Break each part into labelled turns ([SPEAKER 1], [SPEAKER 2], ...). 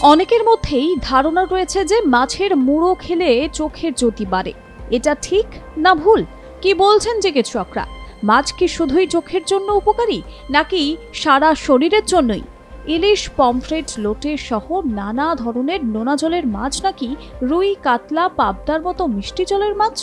[SPEAKER 1] অনেকের মধ্যেই ধারণা রয়েছে যে মাছের মুড়ো খেলে চোখের জ্যোতি বাড়ে। এটা ঠিক না ভুল? কি বলছেন চিকিৎসকরা? মাছ কি শুধুই চোখের জন্য উপকারী, নাকি সারা শরীরের জন্যই? ইলিশ, পমফ্রেট, লোটে সহ নানা ধরনের নোনা জলের মাছ নাকি রুই, কাতলা, পাবদার মতো মিষ্টি জলের মাছ?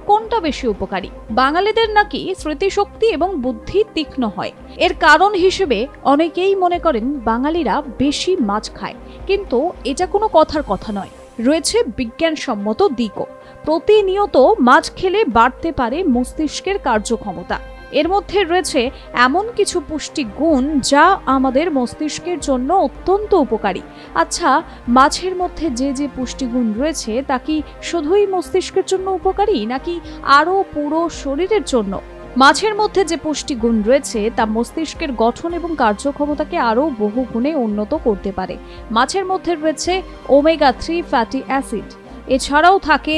[SPEAKER 1] কোনটা বেশি উপকারী? বাঙালিদের নাকি স্মৃতিশক্তি এবং বুদ্ধি তীক্ষ্ণ হয়। এর কারণ হিসেবে অনেকেই মনে করেন বাঙালিরা বেশি মাছ খায়, কিন্তু এটা কোনো কথার কথা নয়। রয়েছে বিজ্ঞানসম্মত দিকও। প্রতিনিয়ত মাছ খেলে বাড়তে পারে মস্তিষ্কের কার্যক্ষমতা। এর মধ্যে রয়েছে এমন কিছু পুষ্টি গুণ যা আমাদের মস্তিষ্কের জন্য অত্যন্ত উপকারী। আচ্ছা, মাছের মধ্যে যে যে পুষ্টিগুণ রয়েছে তা কি শুধুই মস্তিষ্কের জন্য উপকারী, নাকি আরও পুরো শরীরের জন্য? মাছের মধ্যে যে পুষ্টিগুণ রয়েছে তা মস্তিষ্কের গঠন এবং কার্যক্ষমতাকে আরও বহু গুণে উন্নত করতে পারে। মাছের মধ্যে রয়েছে ওমেগা-3 ফ্যাটি অ্যাসিড। এছাড়াও থাকে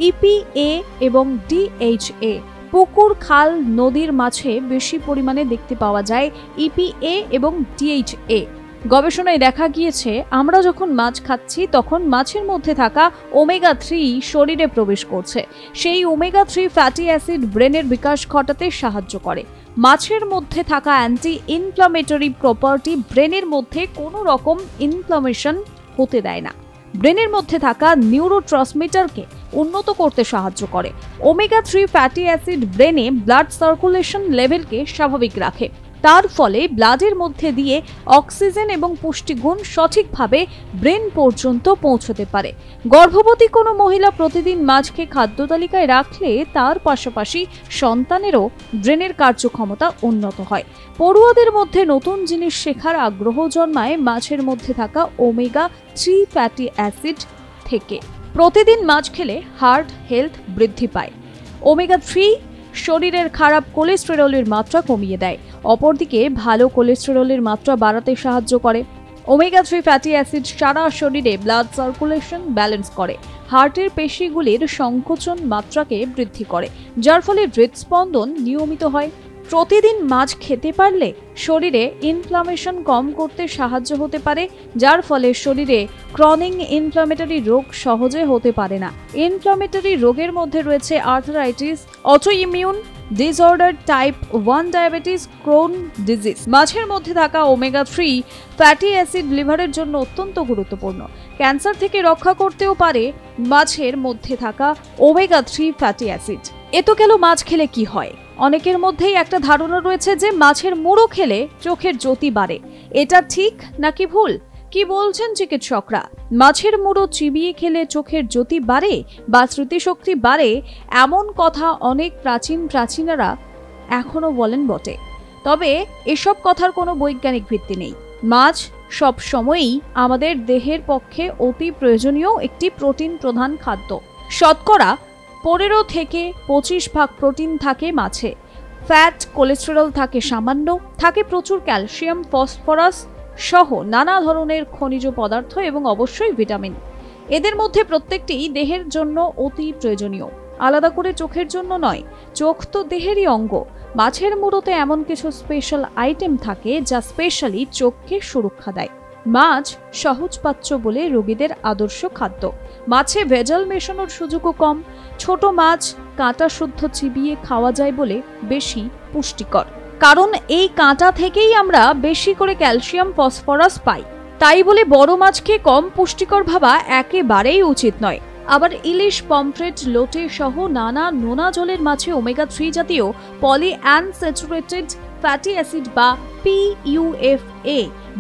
[SPEAKER 1] EPA এবং DHA। পুকুর, খাল, নদীর মাছে বেশি পরিমাণে দেখতে পাওয়া যায় EPA এবং DHA। গবেষণায় দেখা গিয়েছে আমরা যখন মাছ খাচ্ছি তখন মাছের মধ্যে থাকা ওমেগা-3 শরীরে প্রবেশ করছে। সেই ওমেগা-3 ফ্যাটি অ্যাসিড ব্রেনের বিকাশ ঘটাতে সাহায্য করে। মাছের মধ্যে থাকা অ্যান্টি ইনফ্লামেটরি প্রপার্টি ব্রেনের মধ্যে কোনো রকম ইনফ্লামেশন হতে দেয় না। ব্রেনের মধ্যে থাকা নিউরোট্রান্সমিটারকে উন্নত করতে সাহায্য করে। ওমেগা-3 ফ্যাটি অ্যাসিড ব্রেনে ব্লাড সার্কুলেশন লেভেলকে স্বাভাবিক রাখে। তার ফলে ব্লাডের মধ্যে দিয়ে অক্সিজেন এবং পুষ্টিগুণ সঠিকভাবে ব্রেন পর্যন্ত পৌঁছতে পারে। গর্ভবতী কোনো মহিলা প্রতিদিন মাছকে খাদ্য তালিকায় রাখলে তার পাশাপাশি সন্তানেরও ব্রেনের কার্যক্ষমতা উন্নত হয়। পড়ুয়াদের মধ্যে নতুন জিনিস শেখার আগ্রহ জন্মায় মাছের মধ্যে থাকা ওমেগা-3 ফ্যাটি অ্যাসিড থেকে। প্রতিদিন মাছ খেলে হার্ট হেলথ বৃদ্ধি পায়। ওমেগা-3 শরীরের খারাপ কোলেস্টেরলের মাত্রা কমিয়ে দেয়, অপরদিকে ভালো কোলেস্টেরলের মাত্রা বাড়াতে সাহায্য করে। ওমেগা-3 ফ্যাটি অ্যাসিড সারা শরীরে ব্লাড সার্কুলেশন ব্যালেন্স করে, হার্টের পেশিগুলির সংকোচন মাত্রাকে বৃদ্ধি করে, যার ফলে হৃদস্পন্দন নিয়মিত হয়। প্রতিদিন মাছ খেতে পারলে শরীরে ইনফ্লামেশন কম করতে সাহায্য হতে পারে, যার ফলে শরীরে ক্রনিক ইনফ্লামেটরি রোগ সহজে হতে পারে না। ইনফ্লামেটরি রোগের মধ্যে রয়েছে arthritis, autoimmune disorder, type 1 diabetes, Crohn disease. মাছের মধ্যে থাকা ওমেগা-3 ফ্যাটি অ্যাসিড লিভারের জন্য অত্যন্ত গুরুত্বপূর্ণ। ক্যান্সার থেকে রক্ষা করতেও পারে মাছের মধ্যে থাকা ওমেগা-3 ফ্যাটি অ্যাসিড। এ তো গেল মাছ খেলে কি হয়। অনেকের মধ্যেই একটা ধারণা রয়েছে যে মাছের মুড়ো খেলে চোখের জ্যোতি বাড়ে। এটা ঠিক নাকি ভুল? কি বলছেন চিকিৎসকরা? মাছের মুড়ো চিবিয়ে খেলে চোখের জ্যোতি বাড়ে বা স্মৃতিশক্তি বাড়ে, এমন কথা অনেক প্রাচীনারা এখনো বলেন বটে। তবে এসব কথার কোনো বৈজ্ঞানিক ভিত্তি নেই। মাছ সব সময়ই আমাদের দেহের পক্ষে অতি প্রয়োজনীয় একটি প্রোটিন প্রধান খাদ্য। শতকরা 15 থেকে 25% প্রোটিন থাকে মাছে। ফ্যাট, কোলেস্টেরল থাকে সামান্য, থাকে প্রচুর ক্যালসিয়াম, ফসফরাস সহ নানা ধরনের খনিজ পদার্থ এবং অবশ্যই ভিটামিন। এদের মধ্যে প্রত্যেকটি দেহের জন্য অতি প্রয়োজনীয়, আলাদা করে চোখের জন্য নয়। চোখ তো দেহেরই অঙ্গ। মাছের মুড়োতে এমন কিছু স্পেশাল আইটেম থাকে যা স্পেশালি চোখকে সুরক্ষা দেয়। মাছ সহজপাচ্য বলে রোগীদের আদর্শ খাদ্য। মাছে ভেজাল মেশানোর সুযোগও কম। ছোট মাছ কাঁটা শুদ্ধ চিবিয়ে খাওয়া যায় বলে বেশি পুষ্টিকর, কারণ এই কাঁটা থেকেই আমরা বেশি করে ক্যালসিয়াম, ফসফরাস পাই। তাই বলে বড় মাছকে কম পুষ্টিকর ভাবা একেবারেই উচিত নয়। আবার ইলিশ, পমফ্রেট, লোটে সহ নানা নোনা জলের মাছে ওমেগা-3 জাতীয় পলিআনস্যাচুরেটেড ফ্যাটি অ্যাসিড বা PUFA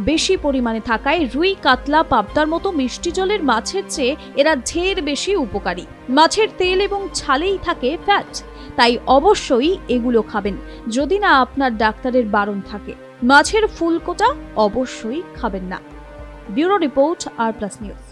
[SPEAKER 1] বেশি পরিমাণে থাকায় রুই, কাতলা, পাবদার মতো মিষ্টি জলের মাছের চেয়ে এরা ঢের বেশি উপকারী। মাছের তেল এবং ছালেই থাকে ফ্যাট, তাই অবশ্যই এগুলো খাবেন, যদি না আপনার ডাক্তারের বারণ থাকে। মাছের ফুলকোটা অবশ্যই খাবেন না। ব্যুরো রিপোর্ট, আর প্লাস নিউজ।